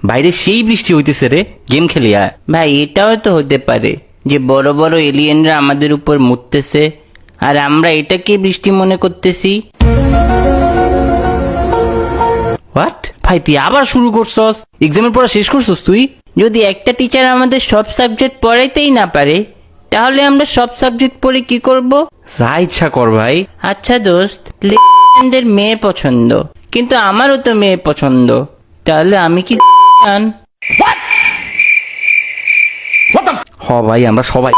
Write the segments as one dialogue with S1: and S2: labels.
S1: বাইরে সেই বৃষ্টি হইতেছে রে, গেম খেলি আয়।
S2: ভাই এটাও তো হতে পারে যে বড় বড় এলিয়েনরা আমাদের উপর মুততেছে আর আমরা এটাকে বৃষ্টি মনে করতেছি।
S1: হোয়াট ভাই, তুই আবার শুরু করছস? এক্সামের পড়া শেষ করছস তুই?
S2: যদি একটা টিচার আমাদের সব সাবজেক্ট পড়াইতেই না পারে, তাহলে আমরা সব সাবজেক্ট পড়ে কি করব?
S1: যা ইচ্ছা কর ভাই।
S2: আচ্ছা দোস্ত, লেনদের মেয়ে পছন্দ, কিন্তু আমারও তো মেয়ে পছন্দ, তাহলে আমি কি
S1: হ ভাই, আমরা সবাই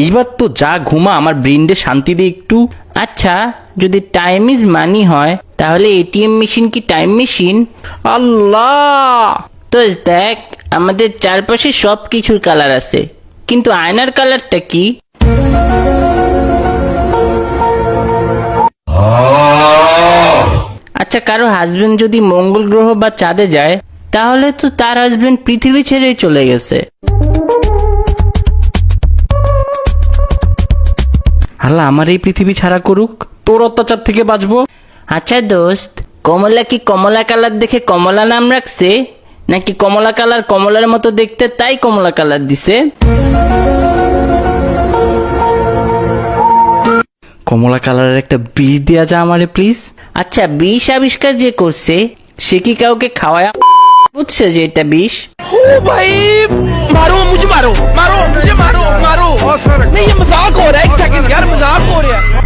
S1: এইবার তো যা ঘুমা, আমার ব্রেনডে শান্তি দে একটু।
S2: আচ্ছা, যদি টাইম ইজ মানি হয়, তাহলে এটিএম মেশিন কি টাইম মেশিন?
S1: আল্লাহ,
S2: তো দেখ, আমাদের চারপাশে সব কিছুর কালার আছে, কিন্তু আয়নার কালারটা কি? আচ্ছা, কারো হাজবেন্ড যদি মঙ্গল গ্রহ বা চাঁদে যায়, তাহলে তো তার হাজবেন্ড পৃথিবী ছেড়ে চলে গেছে।
S1: আল্লাহ আমার এই পৃথিবী ছাড়া করুক, তোর অত্যাচার থেকে বাঁচবো।
S2: আচ্ছা দোস্ত, কমলা কি কমলা কালার দেখে কমলা নাম রাখছে, নাকি কমলা কালার কমলার মতো দেখতে তাই কমলা কালার দিছে?
S1: কমলা কালারের একটা বীজ দেয়া যা আমারে প্লিজ।
S2: আচ্ছা, বিষ আবিষ্কার যে করছে, সে কি কাউকে খাওয়ায় বুঝছে যে এটা বিষ?
S3: ओ भाई मारो मुझे, मारो मारो मुझे, मारो मारो नहीं, ये मजाक हो रहा है। एक सेकंड यार, मजाक हो रहा है।